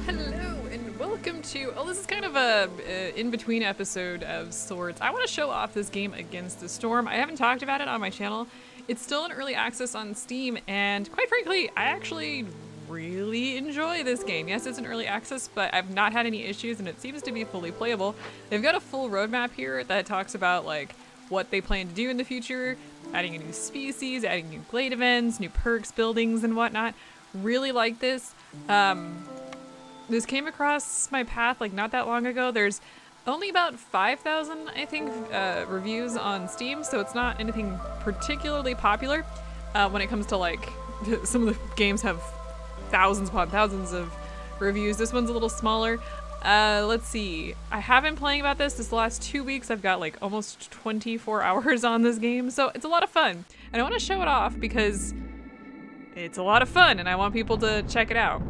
Hello and welcome to, this is kind of a in-between episode of sorts. I want to show off this game Against the Storm. I haven't talked about it on my channel. It's still in early access on Steam, and quite frankly, I actually really enjoy this game. Yes, it's in early access, but I've not had any issues and it seems to be fully playable. They've got a full roadmap here that talks about like what they plan to do in the future, adding a new species, adding new glade events, new perks, buildings, and whatnot. Really like this. This came across my path like not that long ago. There's only about 5,000, I think, reviews on Steam, so it's not anything particularly popular when it comes to like, some of the games have thousands upon thousands of reviews. This one's a little smaller. Let's see. I have been playing about this last 2 weeks. I've got like almost 24 hours on this game, so it's a lot of fun. And I want to show it off because it's a lot of fun and I want people to check it out.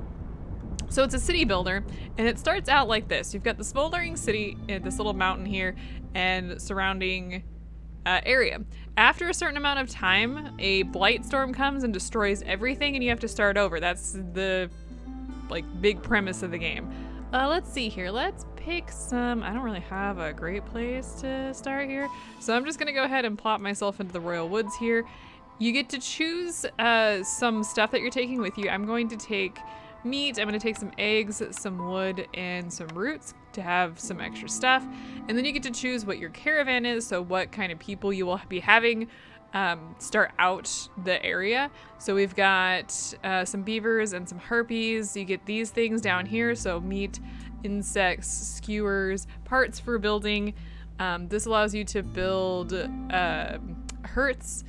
So it's a city builder, and it starts out like this. You've got the smoldering city in this little mountain here and surrounding area. After a certain amount of time, a blightstorm comes and destroys everything, and you have to start over. That's the like big premise of the game. Let's see here. Let's pick some. I don't really have a great place to start here, so I'm just gonna go ahead and plop myself into the Royal Woods here. You get to choose some stuff that you're taking with you. I'm going to take meat, I'm gonna take some eggs, some wood, and some roots to have some extra stuff. And then you get to choose what your caravan is, so what kind of people you will be having start out the area. So we've got some beavers and some harpies. You get these things down here, so meat, insects, skewers, parts for building. This allows you to build hurts,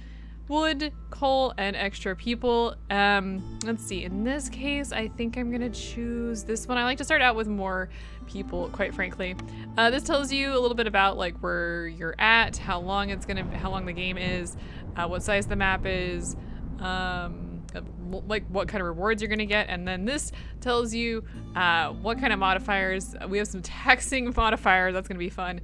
wood, coal, and extra people. Let's see, in this case, I think I'm gonna choose this one. I like to start out with more people, quite frankly. This tells you a little bit about like where you're at, how long the game is, what size the map is, like what kind of rewards you're gonna get, and then this tells you what kind of modifiers. We have some taxing modifiers, that's gonna be fun.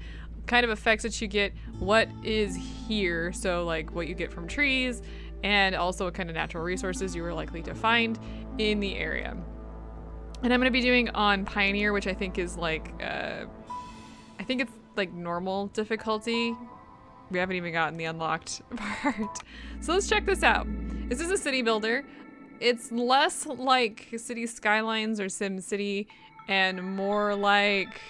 Kind of effects that you get, what is here, so like what you get from trees, and also what kind of natural resources you are likely to find in the area. And I'm going to be doing on Pioneer, which I think is like, I think it's like normal difficulty. We haven't even gotten the unlocked part. So let's check this out. This is a city builder. It's less like City Skylines or Sim City and more like,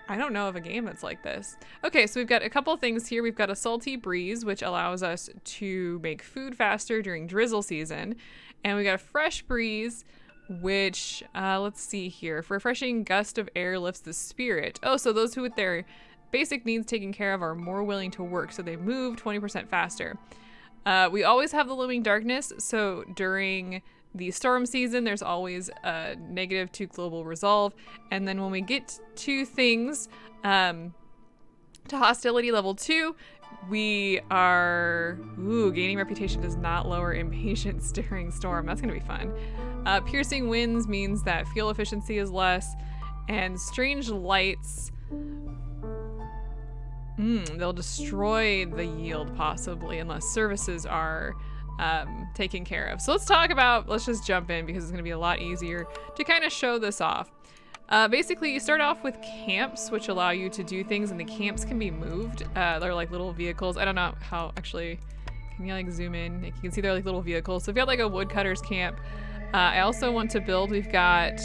I don't know of a game that's like this. Okay, so we've got a couple things here. We've got a salty breeze, which allows us to make food faster during drizzle season. And we got a fresh breeze, which, let's see here. Refreshing gust of air lifts the spirit. Oh, so those who with their basic needs taken care of are more willing to work, so they move 20% faster. We always have the looming darkness, so during the storm season, there's always a -2 global resolve. And then when we get to things, to hostility level 2, we are, gaining reputation does not lower impatience during storm. That's gonna be fun. Piercing winds means that fuel efficiency is less, and strange lights, they'll destroy the yield possibly unless services are taken care of. So let's just jump in because it's going to be a lot easier to kind of show this off. Basically, you start off with camps, which allow you to do things, and the camps can be moved. They're like little vehicles. I don't know how, actually, can you like zoom in? You can see they're like little vehicles. So if you have like a woodcutter's camp, I also want to build, we've got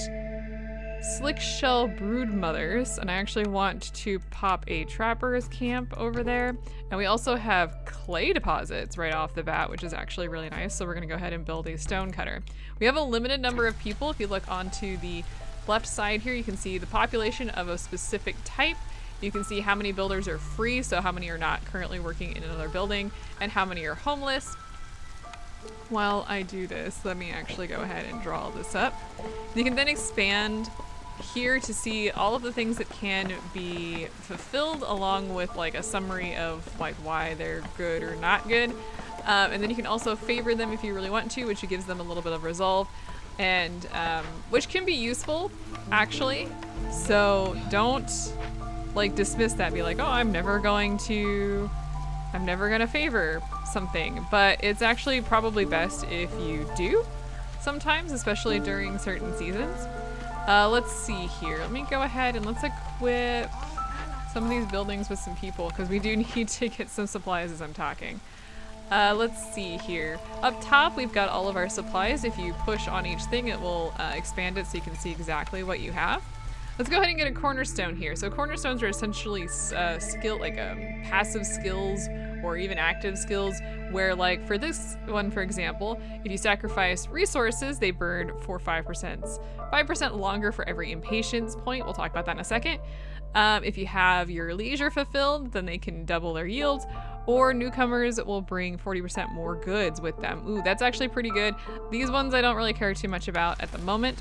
slick shell brood mothers, and I actually want to pop a trapper's camp over there. And we also have clay deposits right off the bat, which is actually really nice. So we're gonna go ahead and build a stone cutter. We have a limited number of people. If you look onto the left side here, you can see the population of a specific type. You can see how many builders are free, so how many are not currently working in another building, and how many are homeless. While I do this, let me actually go ahead and draw this up. You can then expand here to see all of the things that can be fulfilled, along with like a summary of like why they're good or not good. And then you can also favor them if you really want to, which gives them a little bit of resolve, and which can be useful actually. So don't like dismiss that, be like, oh, I'm never gonna favor something, but it's actually probably best if you do sometimes, especially during certain seasons. Let's see here. Let me go ahead and let's equip some of these buildings with some people because we do need to get some supplies as I'm talking. Let's see here. Up top, we've got all of our supplies. If you push on each thing, it will expand it so you can see exactly what you have. Let's go ahead and get a cornerstone here. So cornerstones are essentially passive skills or even active skills where, like for this one, for example, if you sacrifice resources, they burn for 5% longer for every impatience point. We'll talk about that in a second. If you have your leisure fulfilled, then they can double their yields, or newcomers will bring 40% more goods with them. Ooh, that's actually pretty good. These ones I don't really care too much about at the moment.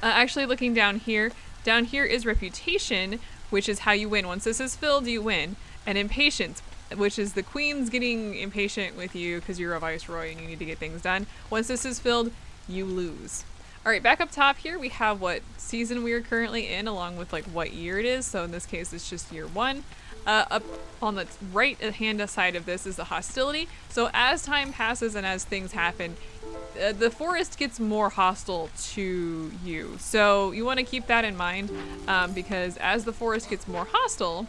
Actually, looking down here is reputation, which is how you win. Once this is filled, you win. And impatience, which is the queen's getting impatient with you because you're a viceroy and you need to get things done. Once this is filled, you lose. All right, back up top here, we have what season we are currently in, along with like what year it is. So in this case, it's just year 1. Up on the right hand side of this is the hostility. So as time passes and as things happen, the forest gets more hostile to you. So you want to keep that in mind because as the forest gets more hostile,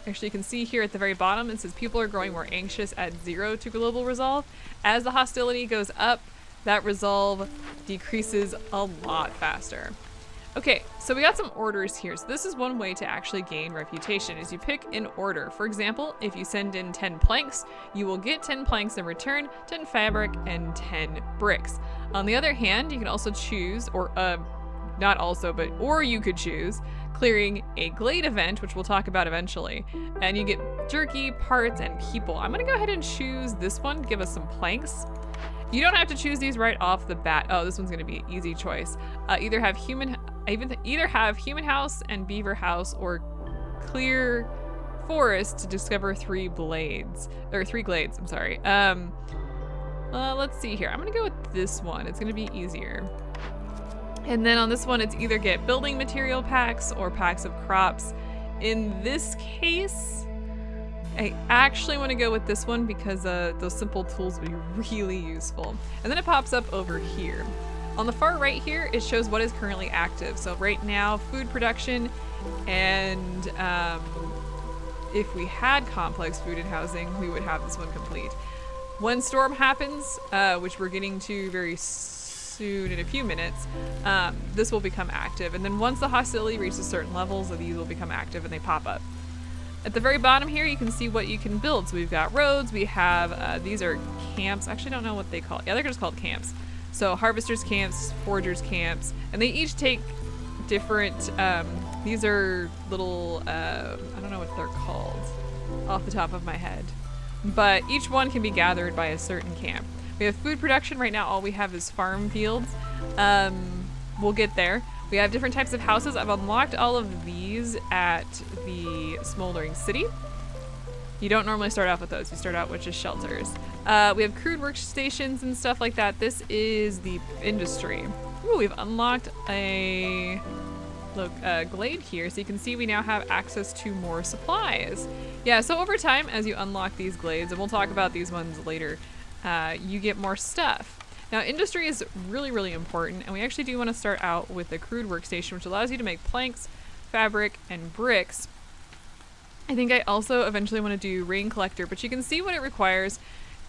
actually you can see here at the very bottom, it says people are growing more anxious at 0 to global resolve. As the hostility goes up, that resolve decreases a lot faster. Okay, so we got some orders here. So this is one way to actually gain reputation is you pick an order. For example, if you send in 10 planks, you will get 10 planks in return, 10 fabric, and 10 bricks. On the other hand, you can also choose, or you could choose clearing a glade event, which we'll talk about eventually. And you get jerky, parts, and people. I'm gonna go ahead and choose this one, give us some planks. You don't have to choose these right off the bat. Oh, this one's gonna be an easy choice. Either have human house and beaver house, or clear forest to discover 3 glades. I'm sorry. Let's see here. I'm gonna go with this one. It's gonna be easier. And then on this one, it's either get building material packs or packs of crops. In this case, I actually want to go with this one because those simple tools will be really useful. And then it pops up over here. On the far right here, it shows what is currently active. So right now, food production, and if we had complex food and housing, we would have this one complete. When storm happens, which we're getting to very soon in a few minutes, this will become active. And then once the hostility reaches certain levels, these will become active and they pop up. At the very bottom here, you can see what you can build. So we've got roads, we have, these are camps. I actually don't know what they call it. Yeah, they're just called camps. So harvesters camps, foragers camps, and they each take different, these are little, I don't know what they're called off the top of my head, but each one can be gathered by a certain camp. We have food production. Right now, all we have is farm fields. We'll get there. We have different types of houses. I've unlocked all of these at the Smoldering City. You don't normally start off with those. You start out with just shelters. We have crude workstations and stuff like that. This is the industry. Ooh, we've unlocked a glade here. So you can see we now have access to more supplies. Yeah, so over time, as you unlock these glades, and we'll talk about these ones later, you get more stuff. Now, industry is really, really important, and we actually do want to start out with a crude workstation, which allows you to make planks, fabric, and bricks. I think I also eventually want to do rain collector, but you can see what it requires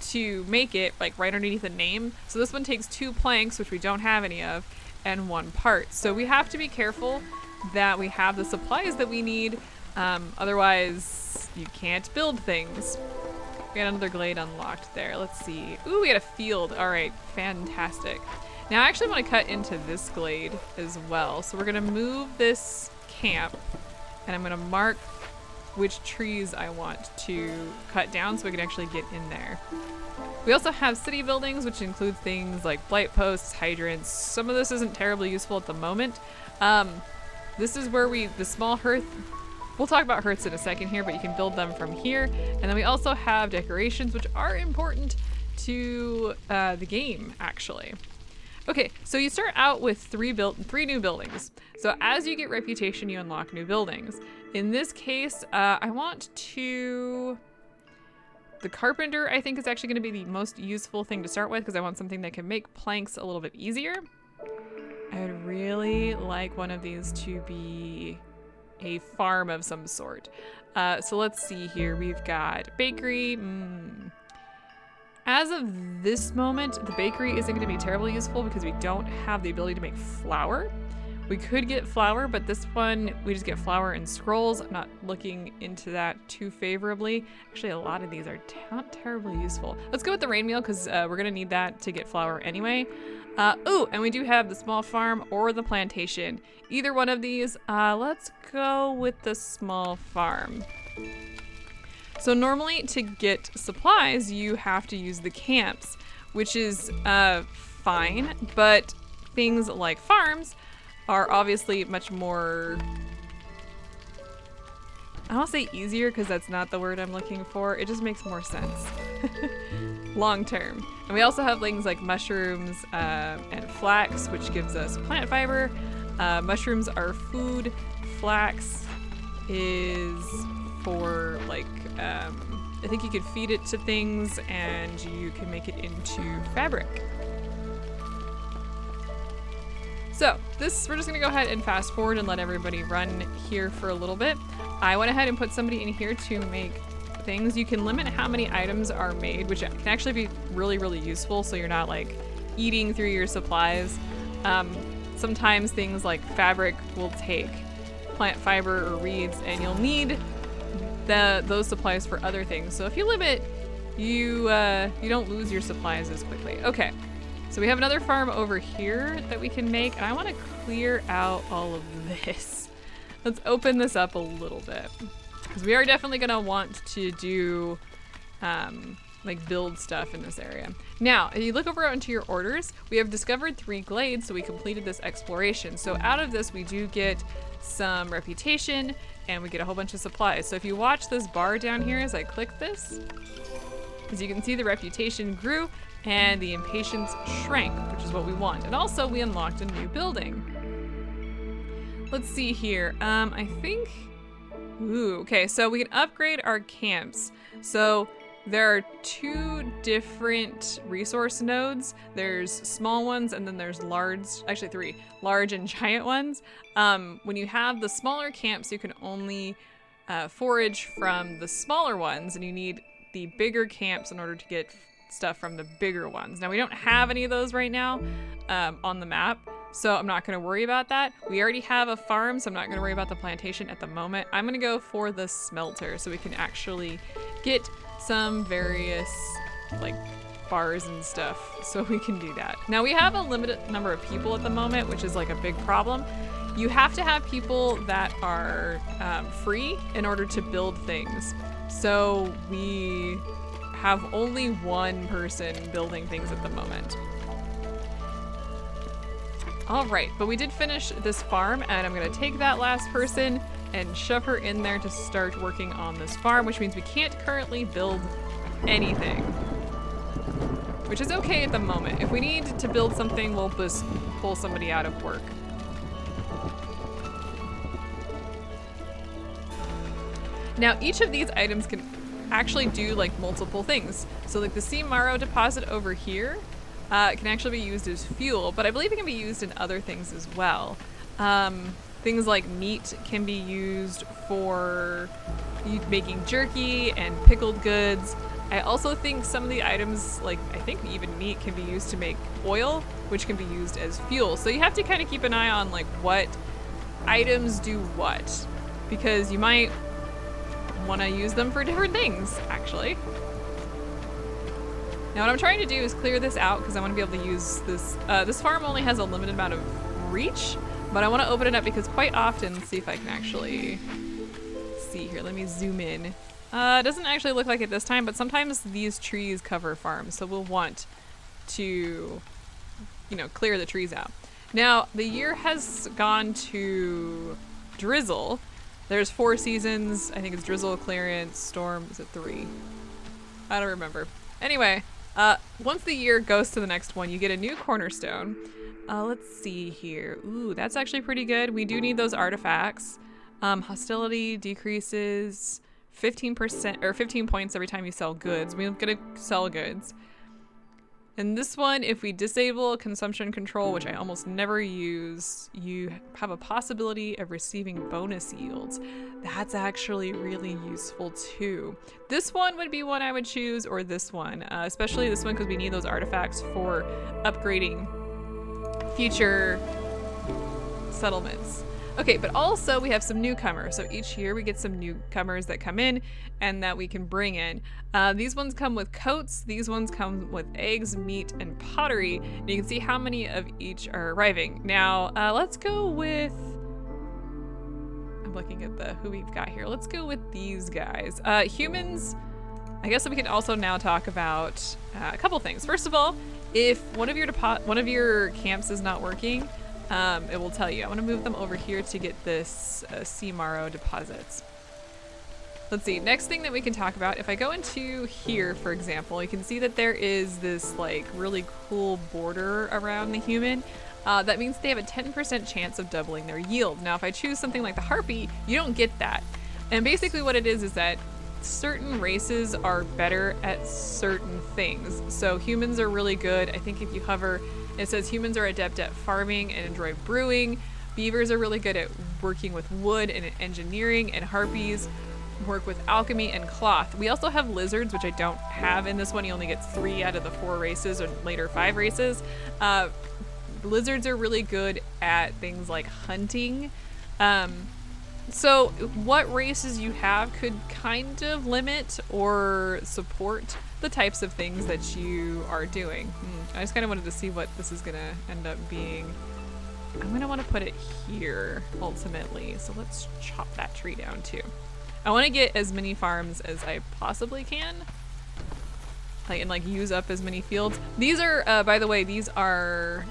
to make it, like right underneath the name. So this one takes 2 planks, which we don't have any of, and 1 part. So we have to be careful that we have the supplies that we need, otherwise you can't build things. We got another glade unlocked there. Let's see. Ooh, we got a field. All right, fantastic. Now I actually want to cut into this glade as well. So we're gonna move this camp, and I'm gonna mark which trees I want to cut down so we can actually get in there. We also have city buildings, which include things like blight posts, hydrants. Some of this isn't terribly useful at the moment. This is where the small hearth, we'll talk about hearths in a second here, but you can build them from here. And then we also have decorations, which are important to the game, actually. Okay, so you start out with 3 new buildings. So as you get reputation, you unlock new buildings. In this case, I want to... The carpenter, I think, is actually going to be the most useful thing to start with because I want something that can make planks a little bit easier. I would really like one of these to be a farm of some sort. So let's see here. We've got bakery. As of this moment, the bakery isn't going to be terribly useful because we don't have the ability to make flour. We could get flour, but this one, we just get flour and scrolls. I'm not looking into that too favorably. Actually, a lot of these are not terribly useful. Let's go with the rain meal because we're going to need that to get flour anyway. And we do have the small farm or the plantation. Either one of these. Let's go with the small farm. So normally to get supplies, you have to use the camps, which is fine, but things like farms are obviously much more, I don't say easier because that's not the word I'm looking for. It just makes more sense long term. And we also have things like mushrooms and flax, which gives us plant fiber. Mushrooms are food. Flax is for like, I think you could feed it to things and you can make it into fabric. So this, we're just gonna go ahead and fast forward and let everybody run here for a little bit. I went ahead and put somebody in here to make things. You can limit how many items are made, which can actually be really, really useful. So you're not like eating through your supplies. Sometimes things like fabric will take plant fiber or reeds and you'll need those supplies for other things. So if you limit, you don't lose your supplies as quickly. Okay, so we have another farm over here that we can make, and I want to clear out all of this. Let's open this up a little bit because we are definitely gonna want to do like build stuff in this area. Now, if you look over onto your orders, we have discovered 3 glades, so we completed this exploration. So out of this, we do get some reputation and we get a whole bunch of supplies. So if you watch this bar down here as I click this, as you can see, the reputation grew and the impatience shrank, which is what we want. And also we unlocked a new building. Let's see here. I think, okay, so we can upgrade our camps. So there are 2 different resource nodes. There's small ones and then there's large, actually 3, large and giant ones. When you have the smaller camps, you can only forage from the smaller ones, and you need the bigger camps in order to get stuff from the bigger ones. Now we don't have any of those right now on the map, so I'm not gonna worry about that. We already have a farm, so I'm not gonna worry about the plantation at the moment. I'm gonna go for the smelter so we can actually get some various like bars and stuff, so we can do that. Now we have a limited number of people at the moment, which is like a big problem. You have to have people that are free in order to build things. So we have only 1 person building things at the moment. All right, but we did finish this farm, and I'm gonna take that last person and shove her in there to start working on this farm, which means we can't currently build anything, which is okay at the moment. If we need to build something, we'll just pull somebody out of work. Now, each of these items can actually do like multiple things. So like the sea marrow deposit over here can actually be used as fuel, but I believe it can be used in other things as well. Things like meat can be used for making jerky and pickled goods. I also think some of the items, like I think even meat, can be used to make oil, which can be used as fuel. So you have to kind of keep an eye on like what items do what, because you might want to use them for different things, actually. Now what I'm trying to do is clear this out because I want to be able to use this. This farm only has a limited amount of reach, but I want to open it up because quite often, let's see if I can actually see here. Let me zoom in. It doesn't actually look like it this time, but sometimes these trees cover farms, so we'll want to, you know, clear the trees out. Now, the year has gone to drizzle. There's 4 seasons. I think it's drizzle, clearance, storm. Is it 3? I don't remember. Anyway, once the year goes to the next one, you get a new cornerstone. Let's see here. Ooh, that's actually pretty good. We do need those artifacts. Hostility decreases 15% or 15 points every time you sell goods. We're gonna sell goods. And this one, if we disable consumption control, which I almost never use, you have a possibility of receiving bonus yields. That's actually really useful too. This one would be one I would choose, or this one, especially this one because we need those artifacts for upgrading future settlements. Okay, but also we have some newcomers. So each year we get some newcomers that come in and that we can bring in. These ones come with coats. These ones come with eggs, meat, and pottery. And you can see how many of each are arriving. Now, let's go with... I'm looking at who we've got here. Let's go with these guys. Humans, I guess we can also now talk about a couple things. First of all, if one of your camps is not working, it will tell you. I want to move them over here to get this sea marrow deposits. Let's see, next thing that we can talk about, if I go into here, for example, you can see that there is this like really cool border around the human. That means they have a 10% chance of doubling their yield. Now, if I choose something like the harpy, you don't get that. And basically what it is that certain races are better at certain things. So humans are really good. I think if you hover, it says humans are adept at farming and enjoy brewing. Beavers are really good at working with wood and engineering, and harpies work with alchemy and cloth. We also have lizards, which I don't have in this one. You only get 3 out of the 4 races, or later 5 races. Lizards are really good at things like hunting. So what races you have could kind of limit or support the types of things that you are doing. I just kind of wanted to see what this is gonna end up being. I'm gonna want to put it here ultimately. So let's chop that tree down too. I want to get as many farms as I possibly can. And use up as many fields. These are, by the way, these are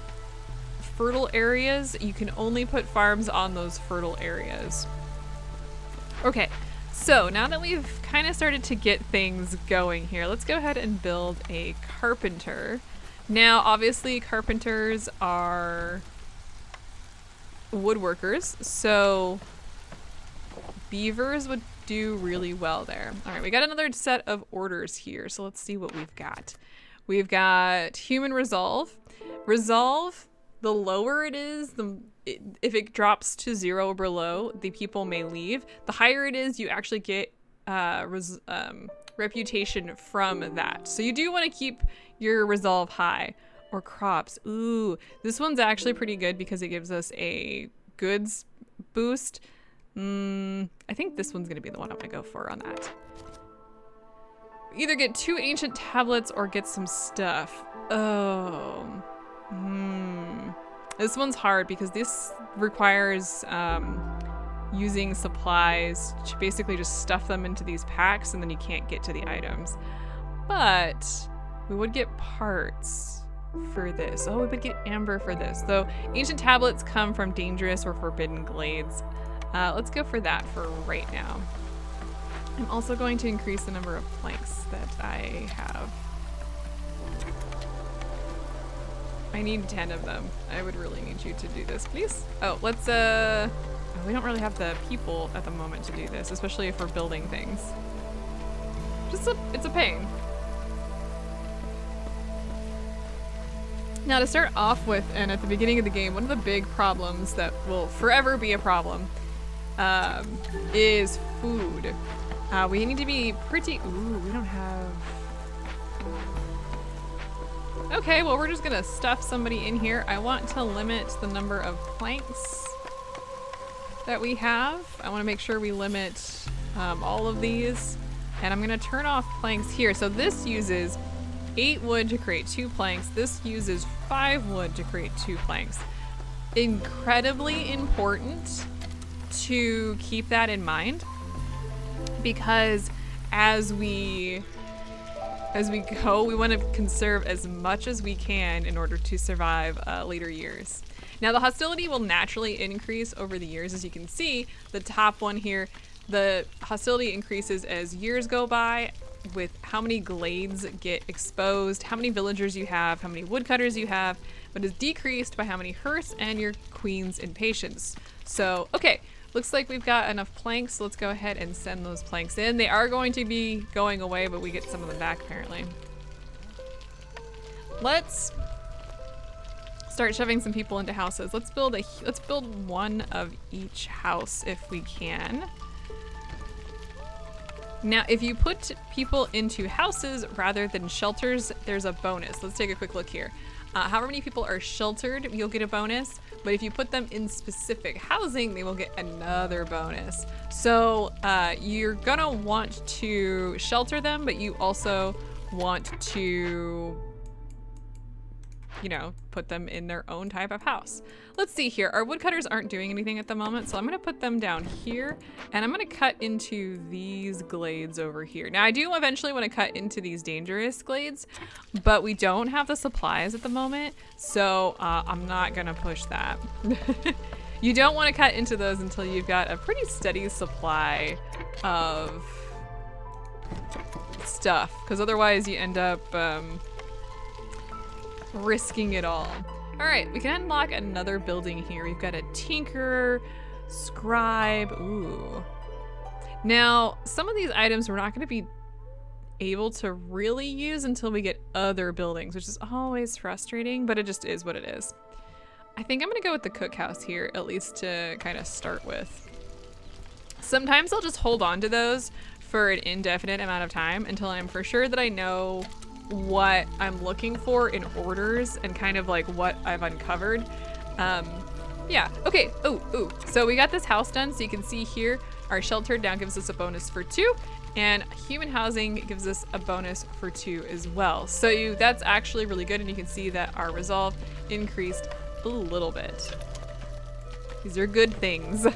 fertile areas. You can only put farms on those fertile areas. Okay, so now that we've kind of started to get things going here, let's go ahead and build a carpenter. Now, obviously, carpenters are woodworkers, so beavers would do really well there. All right, we got another set of orders here, so let's see what we've got. We've got human resolve. Resolve, the lower it is, if it drops to 0 or below, the people may leave. The higher it is, you actually get reputation from that. So you do want to keep your resolve high. Or crops. Ooh, this one's actually pretty good because it gives us a goods boost. I think this one's gonna be the one I'm gonna go for on that. Either get 2 ancient tablets or get some stuff. Oh. This one's hard because this requires using supplies to basically just stuff them into these packs, and then you can't get to the items. But we would get parts for this. Oh, we would get amber for this. Though ancient tablets come from dangerous or forbidden glades. Let's go for that for right now. I'm also going to increase the number of planks that I have. I need 10 of them. I would really need you to do this, please. Oh, let's, we don't really have the people at the moment to do this, especially if we're building things. It's a pain. Now to start off with, and at the beginning of the game, one of the big problems that will forever be a problem is food. We need to be pretty, ooh, we don't have. Okay, well, we're just gonna stuff somebody in here. I want to limit the number of planks that we have. I want to make sure we limit all of these. And I'm gonna turn off planks here. So this uses 8 wood to create 2 planks. This uses 5 wood to create 2 planks. Incredibly important to keep that in mind, because as we go, we want to conserve as much as we can in order to survive later years. Now the hostility will naturally increase over the years. As you can see, the top one here, the hostility increases as years go by with how many glades get exposed, how many villagers you have, how many woodcutters you have, but is decreased by how many hearths and your queen's impatience. So, okay, looks like we've got enough planks, so let's go ahead and send those planks in. They are going to be going away, but we get some of them back apparently. let's start shoving some people into houses. Let's build one of each house if we can. Now, if you put people into houses rather than shelters, there's a bonus. Let's take a quick look here. However many people are sheltered, you'll get a bonus. But if you put them in specific housing, they will get another bonus. So you're gonna want to shelter them, but you also want to, you know, put them in their own type of house. Let's see here. Our woodcutters aren't doing anything at the moment, so I'm gonna put them down here, and I'm gonna cut into these glades over here. Now, I do eventually want to cut into these dangerous glades, but we don't have the supplies at the moment, so I'm not gonna push that. You don't want to cut into those until you've got a pretty steady supply of stuff, because otherwise you end up risking it all. All right, we can unlock another building here. We've got a tinker, scribe. Ooh. Now, some of these items we're not going to be able to really use until we get other buildings, which is always frustrating, but it just is what it is. I think I'm going to go with the cookhouse here, at least to kind of start with. Sometimes I'll just hold on to those for an indefinite amount of time until I'm for sure that I know what I'm looking for in orders and kind of like what I've uncovered. Yeah, okay. Ooh. So we got this house done. So you can see here, our shelter now gives us a bonus for 2, and human housing gives us a bonus for 2 as well. So that's actually really good, and you can see that our resolve increased a little bit. These are good things.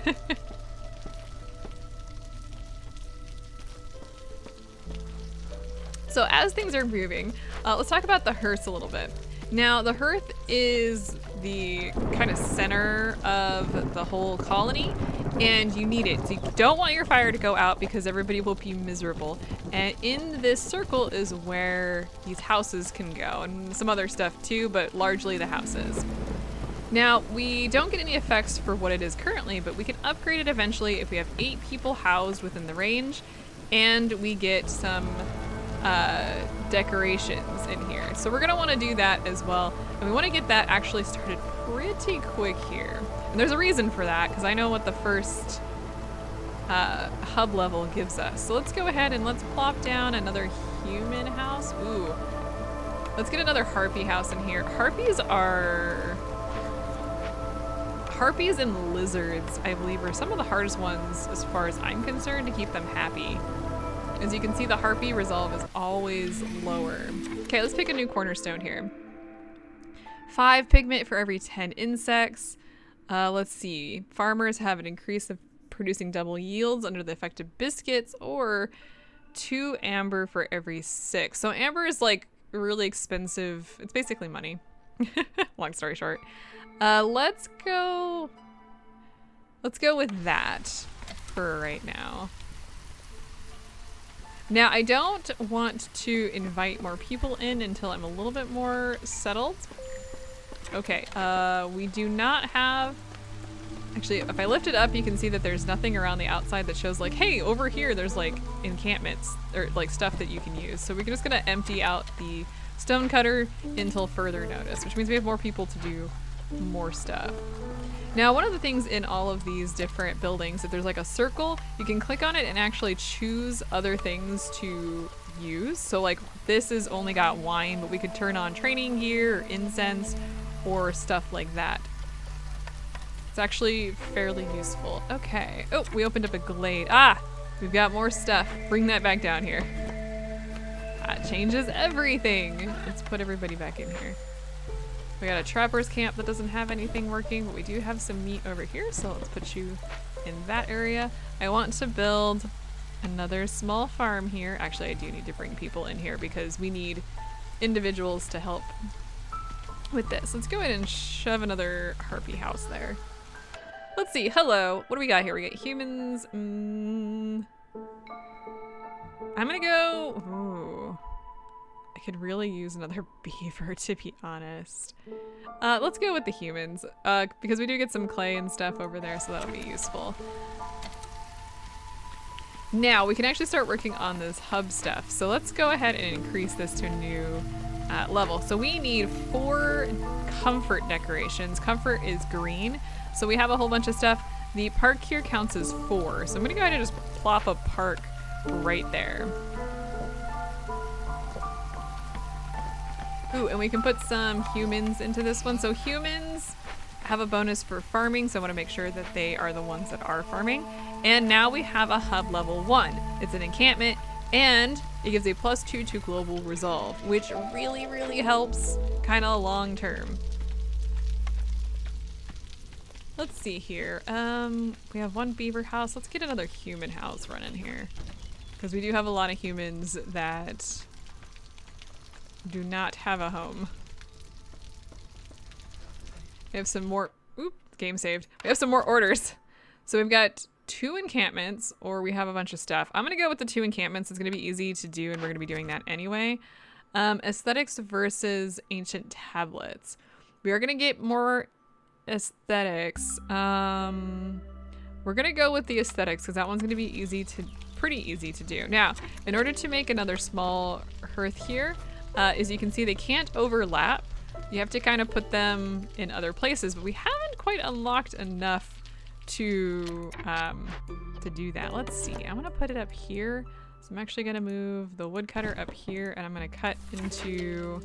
So as things are moving, let's talk about the hearth a little bit. Now, the hearth is the kind of center of the whole colony, and you need it. So you don't want your fire to go out because everybody will be miserable. And in this circle is where these houses can go, and some other stuff too, but largely the houses. Now, we don't get any effects for what it is currently, but we can upgrade it eventually if we have 8 people housed within the range, and we get some decorations in here. So we're gonna want to do that as well, and we want to get that actually started pretty quick here. And there's a reason for that, because I know what the first hub level gives us. So let's go ahead and let's plop down another human house. Ooh, let's get another harpy house in here. Harpies and lizards, I believe, are some of the hardest ones as far as I'm concerned to keep them happy. As you can see, the harpy resolve is always lower. Okay, let's pick a new cornerstone here. 5 pigment for every 10 insects. Let's see. Farmers have an increase of producing double yields under the effect of biscuits, or 2 amber for every 6. So amber is like really expensive. It's basically money. Long story short. Let's go with that for right now. Now, I don't want to invite more people in until I'm a little bit more settled. Okay, we do not have... Actually, if I lift it up, you can see that there's nothing around the outside that shows like, hey, over here there's like encampments or like stuff that you can use. So we're just gonna empty out the stone cutter until further notice, which means we have more people to do more stuff. Now, one of the things in all of these different buildings, if there's like a circle, you can click on it and actually choose other things to use. So like this is only got wine, but we could turn on training gear or incense or stuff like that. It's actually fairly useful. Okay. Oh, we opened up a glade. Ah, we've got more stuff. Bring that back down here. That changes everything. Let's put everybody back in here. We got a trapper's camp that doesn't have anything working, but we do have some meat over here, so let's put you in that area. I want to build another small farm here. Actually, I do need to bring people in here because we need individuals to help with this. Let's go ahead and shove another harpy house there. Let's see. Hello. What do we got here? We got humans. I'm gonna go... Ooh. I could really use another beaver, to be honest. Let's go with the humans, because we do get some clay and stuff over there, so that'll be useful. Now, we can actually start working on this hub stuff. So let's go ahead and increase this to a new level. So we need 4 comfort decorations. Comfort is green. So we have a whole bunch of stuff. The park here counts as 4. So I'm gonna go ahead and just plop a park right there. Ooh, and we can put some humans into this one. So humans have a bonus for farming, so I want to make sure that they are the ones that are farming. And now we have a hub level 1. It's an encampment, and it gives a +2 to global resolve, which really, really helps kind of long term. Let's see here. We have 1 beaver house. Let's get another human house running here, because we do have a lot of humans that do not have a home. We have some more, oop, game saved. We have some more orders. So we've got 2 encampments, or we have a bunch of stuff. I'm gonna go with the 2 encampments. It's gonna be easy to do, and we're gonna be doing that anyway. Aesthetics versus ancient tablets. We are gonna get more aesthetics. We're gonna go with the aesthetics, because that one's gonna be pretty easy to do. Now, in order to make another small hearth here, as you can see, they can't overlap. You have to kind of put them in other places, but we haven't quite unlocked enough to do that. Let's see. I'm gonna put it up here. So I'm actually gonna move the woodcutter up here, and I'm gonna cut into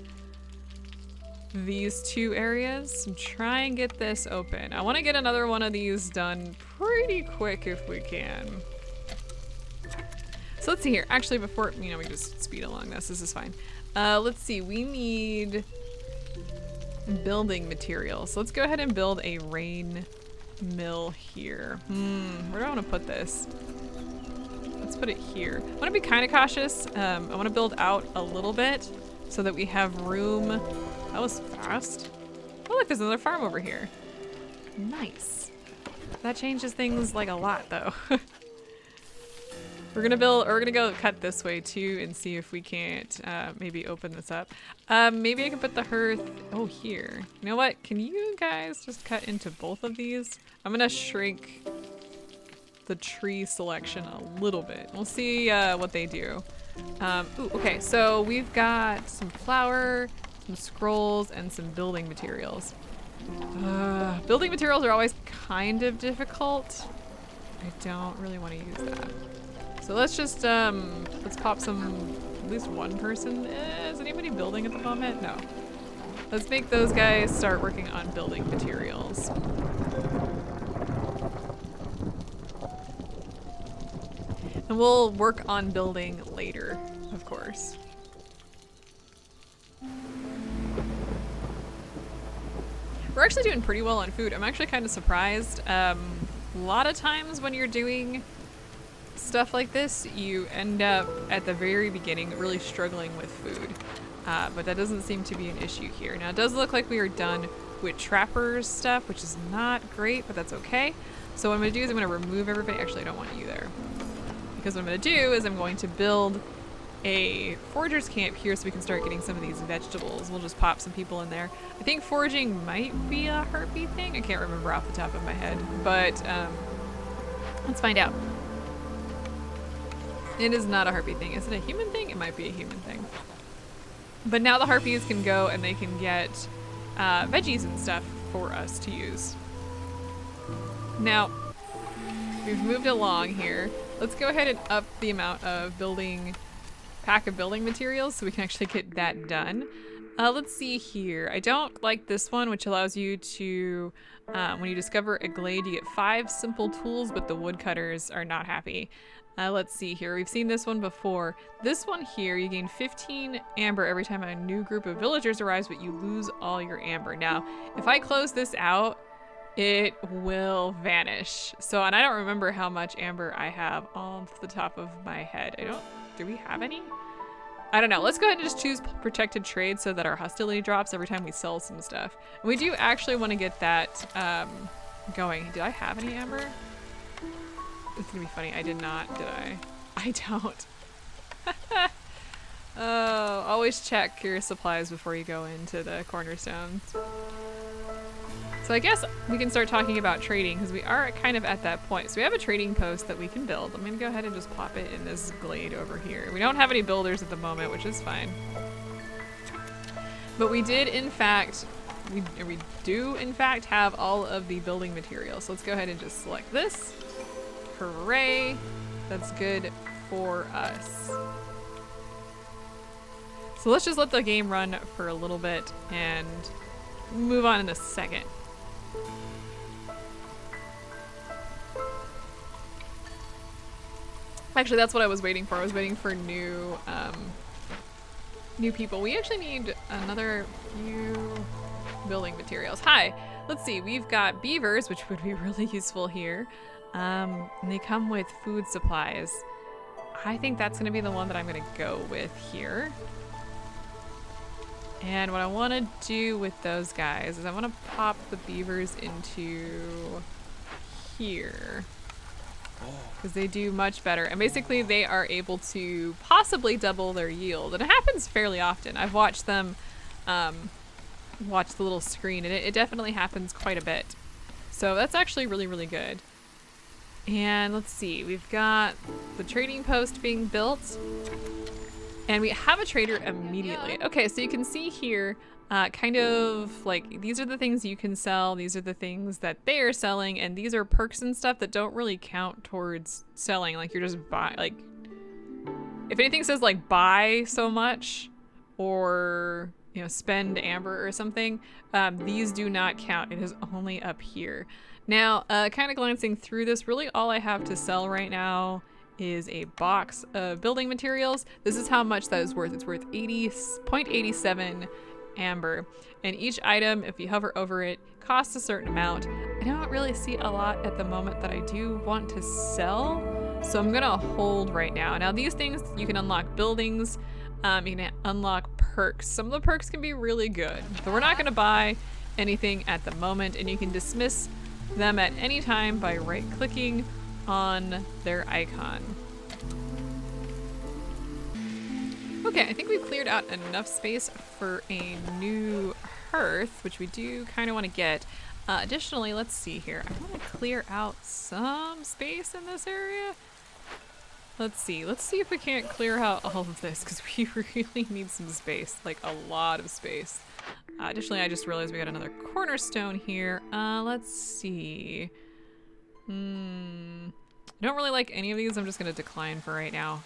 these 2 areas and try and get this open. I want to get another one of these done pretty quick if we can. So let's see here. Actually, before, we just speed along this. This is fine. Let's see. We need building materials. So let's go ahead and build a rain mill here. Where do I want to put this? Let's put it here. I want to be kind of cautious. I want to build out a little bit so that we have room. That was fast. Oh, look, there's another farm over here. Nice. That changes things like a lot, though. We're gonna go cut this way too and see if we can't maybe open this up. Maybe I can put the hearth, here. You know what? Can you guys just cut into both of these? I'm gonna shrink the tree selection a little bit. We'll see what they do. Ooh, okay, so we've got some flour, some scrolls, and some building materials. Building materials are always kind of difficult. I don't really want to use that. So let's just, let's pop some, at least 1 person. Is anybody building at the moment? No. Let's make those guys start working on building materials. And we'll work on building later, of course. We're actually doing pretty well on food. I'm actually kind of surprised. A lot of times when you're doing stuff like this, you end up at the very beginning really struggling with food, but that doesn't seem to be an issue here. Now it does look like we are done with Trapper's stuff, which is not great, but that's okay. So what I'm gonna do is I'm gonna remove everybody. Actually, I don't want you there, because what I'm gonna do is I'm going to build a forager's camp here so we can start getting some of these vegetables. We'll just pop some people in there. I think foraging might be a heartbeat thing. I can't remember off the top of my head, but let's find out. It is not a harpy thing. Is it a human thing? It might be a human thing. But now the harpies can go and they can get veggies and stuff for us to use. Now, we've moved along here. Let's go ahead and up the amount of pack of building materials so we can actually get that done. Let's see here. I don't like this one, which allows you to, when you discover a glade, you get 5 simple tools, but the woodcutters are not happy. Let's see here. We've seen this one before. This one here, you gain 15 amber every time a new group of villagers arrives, but you lose all your amber. Now, if I close this out, it will vanish. So, and I don't remember how much amber I have off the top of my head. Do we have any? I don't know. Let's go ahead and just choose protected trade so that our hostility drops every time we sell some stuff. And we do actually want to get that going. Did I have any amber? It's gonna be funny. I did not, did I? I don't. Oh, always check your supplies before you go into the cornerstones. So I guess we can start talking about trading because we are kind of at that point. So we have a trading post that we can build. I'm gonna go ahead and just pop it in this glade over here. We don't have any builders at the moment, which is fine. But we did, in fact, we do, in fact, have all of the building materials. So let's go ahead and just select this. Hooray. That's good for us. So let's just let the game run for a little bit and move on in a second. Actually, that's what I was waiting for. I was waiting for new people. We actually need another few building materials. Hi, let's see. We've got beavers, which would be really useful here. And they come with food supplies. I think that's gonna be the one that I'm gonna go with here. And what I want to do with those guys is I want to pop the beavers into here because they do much better. And basically they are able to possibly double their yield. And it happens fairly often. I've watched them watch the little screen and it definitely happens quite a bit. So that's actually really, really good. And let's see, we've got the trading post being built. And we have a trader immediately. Okay, so you can see here, kind of like, these are the things you can sell. These are the things that they are selling. And these are perks and stuff that don't really count towards selling. Like you're just buy, like, if anything says like buy so much or, you know, spend amber or something, these do not count. It is only up here. Now, kind of glancing through this, really all I have to sell right now is a box of building materials. This is how much that is worth. It's worth 0.87 amber. And each item, if you hover over it, costs a certain amount. I don't really see a lot at the moment that I do want to sell. So I'm gonna hold right now. Now these things, you can unlock buildings, you can unlock perks. Some of the perks can be really good, but we're not gonna buy anything at the moment, and you can dismiss them at any time by right-clicking on their icon. Okay, I think we've cleared out enough space for a new hearth, which we do kind of want to get. Additionally, let's see here. I want to clear out some space in this area. Let's see if we can't clear out all of this because we really need some space, like a lot of space. Additionally, I just realized we got another cornerstone here. Let's see. I don't really like any of these. I'm just gonna decline for right now.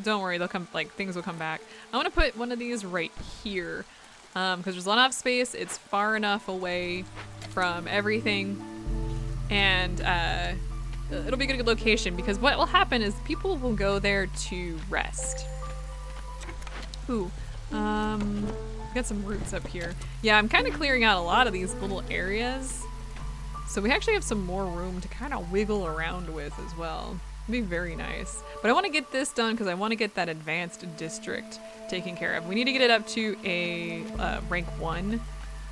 Don't worry, they'll come, like, things will come back. I want to put one of these right here because there's a lot of space. It's far enough away from everything, and it'll be a good location because what will happen is people will go there to rest. Ooh, got some roots up here. Yeah, I'm kind of clearing out a lot of these little areas. So we actually have some more room to kind of wiggle around with as well. It'd be very nice. But I want to get this done because I want to get that advanced district taken care of. We need to get it up to a rank 1.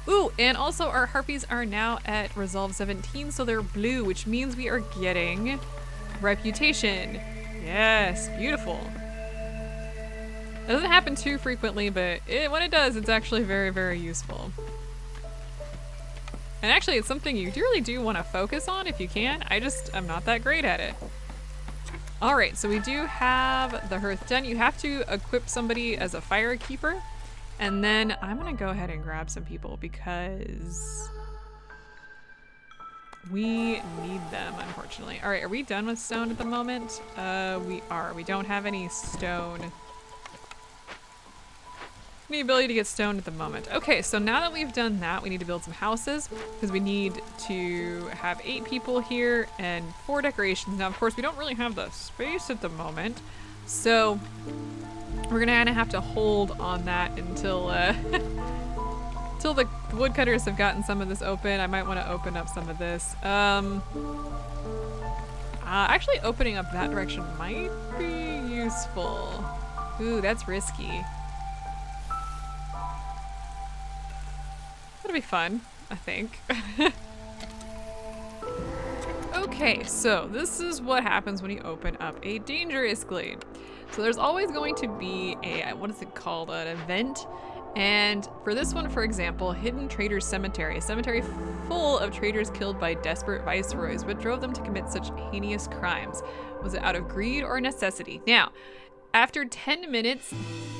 Ooh, and also our harpies are now at resolve 17, so they're blue, which means we are getting reputation. Yes, beautiful. It doesn't happen too frequently, but when it does, it's actually very, very useful. And actually, it's something you really do want to focus on if you can. I'm not that great at it. All right, so we do have the hearth done. You have to equip somebody as a fire keeper. And then I'm gonna go ahead and grab some people because we need them, unfortunately. All right, are we done with stone at the moment? We are. We don't have any stone. The ability to get stone at the moment. Okay, so now that we've done that, we need to build some houses because we need to have 8 people here and 4 decorations. Now, of course, we don't really have the space at the moment, so we're gonna kind of have to hold on that until until the woodcutters have gotten some of this open. I might want to open up some of this. Actually, opening up that direction might be useful. Ooh, that's risky. That'll be fun, I think. Okay, so this is what happens when you open up a dangerous glade. So there's always going to be a, what is it called, an event. And for this one, for example, Hidden Traitors Cemetery, a cemetery full of traitors killed by desperate viceroys. What drove them to commit such heinous crimes? Was it out of greed or necessity? Now, after 10 minutes,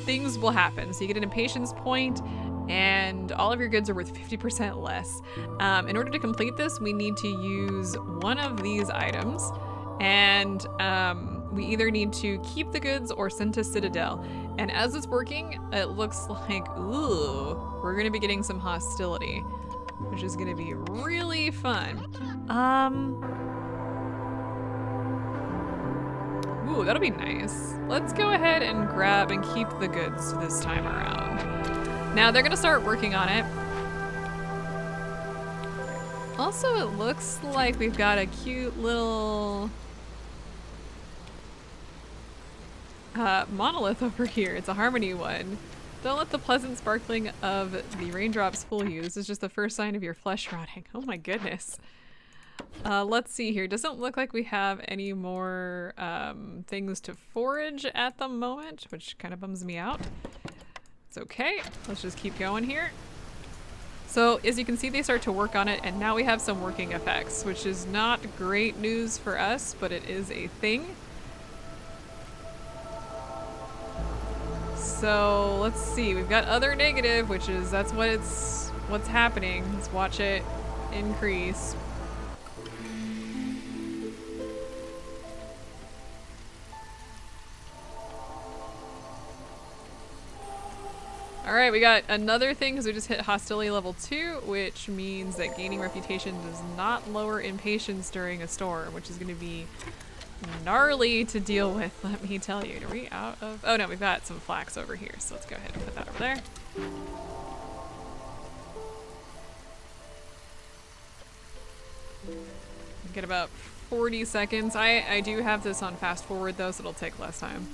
things will happen. So you get an impatience point, and all of your goods are worth 50% less. In order to complete this, we need to use one of these items, and we either need to keep the goods or send to Citadel. And as it's working, it looks like, ooh, we're gonna be getting some hostility, which is gonna be really fun. Ooh, that'll be nice. Let's go ahead and grab and keep the goods this time around. Now they're gonna start working on it. Also, it looks like we've got a cute little monolith over here. It's a harmony one. Don't let the pleasant sparkling of the raindrops fool you. This is just the first sign of your flesh rotting. Oh my goodness. Let's see here. Doesn't look like we have any more things to forage at the moment, which kind of bums me out. It's okay. Let's just keep going here. So as you can see, they start to work on it, and now we have some working effects, which is not great news for us, but it is a thing. So let's see. We've got other negative, which is what's happening. Let's watch it increase. All right, we got another thing because we just hit hostility level 2, which means that gaining reputation does not lower impatience during a storm, which is going to be gnarly to deal with, let me tell you. Are we out of... Oh no, we've got some flax over here, so let's go ahead and put that over there. Get about 40 seconds. I do have this on fast forward though, so it'll take less time.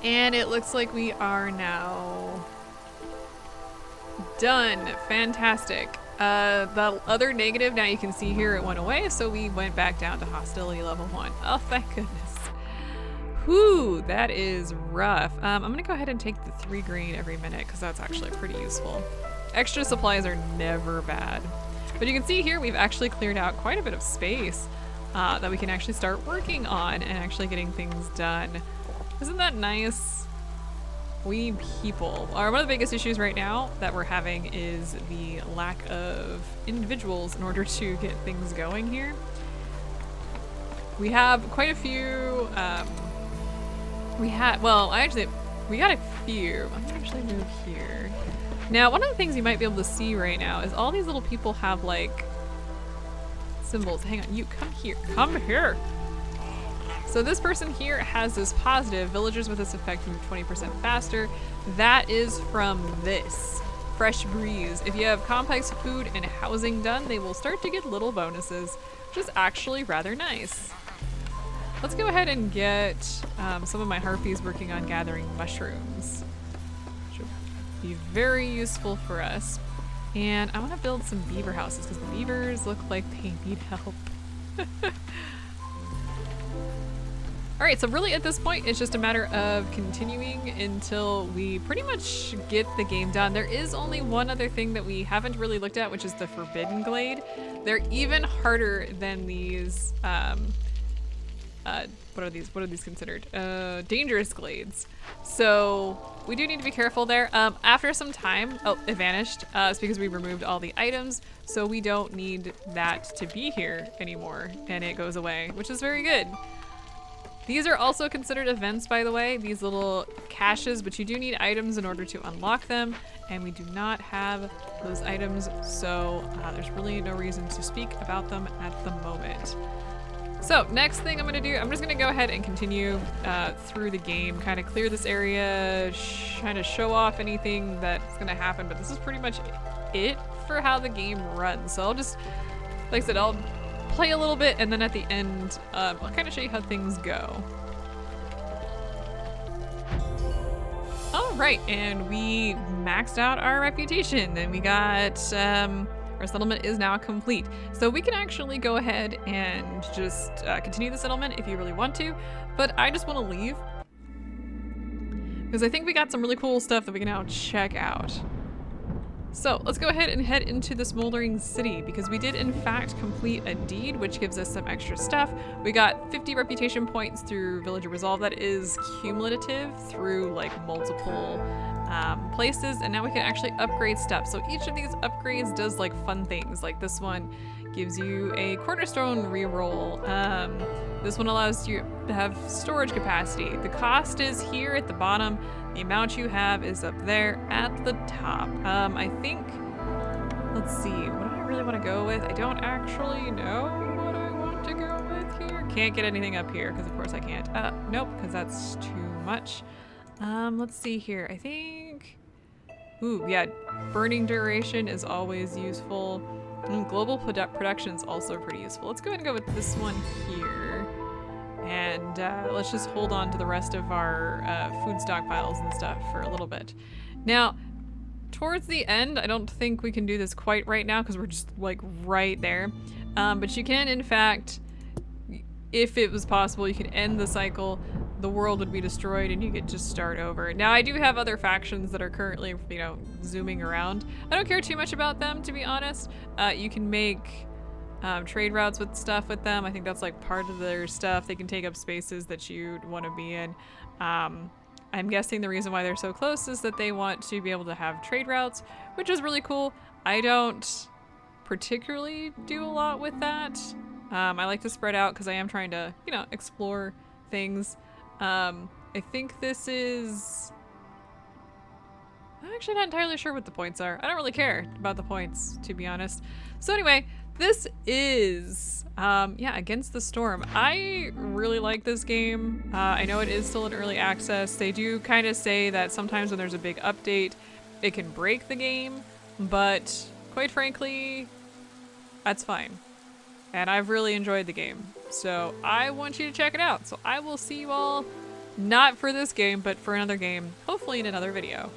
And it looks like we are now done. Fantastic. The other negative, now you can see here, it went away, so we went back down to hostility level 1. Oh, thank goodness. Whew, that is rough. I'm gonna go ahead and take the 3 green every minute because that's actually pretty useful. Extra supplies are never bad. But you can see here we've actually cleared out quite a bit of space that we can actually start working on and actually getting things done. Isn't that nice? We people are one of the biggest issues right now that we're having is the lack of individuals in order to get things going here. We have quite a few, we got a few. I'm gonna actually move here. Now, one of the things you might be able to see right now is all these little people have like symbols. Hang on, you come here, come here. So this person here has this positive, villagers with this effect move 20% faster. That is from this, Fresh Breeze. If you have complex food and housing done, they will start to get little bonuses, which is actually rather nice. Let's go ahead and get some of my harpies working on gathering mushrooms, which will be very useful for us. And I want to build some beaver houses because the beavers look like they need help. All right, so really at this point, it's just a matter of continuing until we pretty much get the game done. There is only one other thing that we haven't really looked at, which is the Forbidden Glade. They're even harder than these, what are these considered? Dangerous glades. So we do need to be careful there. After some time, oh, it vanished. It's because we removed all the items, so we don't need that to be here anymore, and it goes away, which is very good. These are also considered events, by the way, these little caches, but you do need items in order to unlock them, and we do not have those items, so there's really no reason to speak about them at the moment. So next thing I'm gonna do, I'm just gonna go ahead and continue through the game, kind of clear this area, kind of show off anything that's gonna happen, but this is pretty much it for how the game runs. So I'll just, like I said, I'll play a little bit, and then at the end, I'll kind of show you how things go. All right, and we maxed out our reputation, and we got, our settlement is now complete. So we can actually go ahead and just continue the settlement if you really want to, but I just want to leave because I think we got some really cool stuff that we can now check out. So let's go ahead and head into the Smoldering City because we did in fact complete a deed, which gives us some extra stuff. We got 50 reputation points through Villager Resolve. That is cumulative through like multiple places, and now we can actually upgrade stuff. So each of these upgrades does like fun things. Like this one gives you a cornerstone reroll. This one allows you to have storage capacity. The cost is here at the bottom. The amount you have is up there at the top. I think, let's see, what do I really want to go with? I don't actually know what I want to go with here. Can't get anything up here because of course I can't. Nope, because that's too much. Let's see here. I think, ooh, yeah, burning duration is always useful. And global production is also pretty useful. Let's go ahead and go with this one here. And let's just hold on to the rest of our food stockpiles and stuff for a little bit. Now, towards the end, I don't think we can do this quite right now because we're just like right there. But you can, in fact, if it was possible, you could end the cycle. The world would be destroyed and you could just start over. Now, I do have other factions that are currently, you know, zooming around. I don't care too much about them, to be honest. You can make trade routes with stuff with them. I think that's like part of their stuff. They can take up spaces that you'd want to be in. I'm guessing the reason why they're so close is that they want to be able to have trade routes, which is really cool. I don't particularly do a lot with that. I like to spread out because I am trying to, you know, explore things. I think this is... I'm actually not entirely sure what the points are. I don't really care about the points, to be honest. So anyway, this is, yeah, Against the Storm. I really like this game. I know it is still in early access. They do kind of say that sometimes when there's a big update, it can break the game, but quite frankly, that's fine. And I've really enjoyed the game. So I want you to check it out. So I will see you all, not for this game, but for another game, hopefully in another video.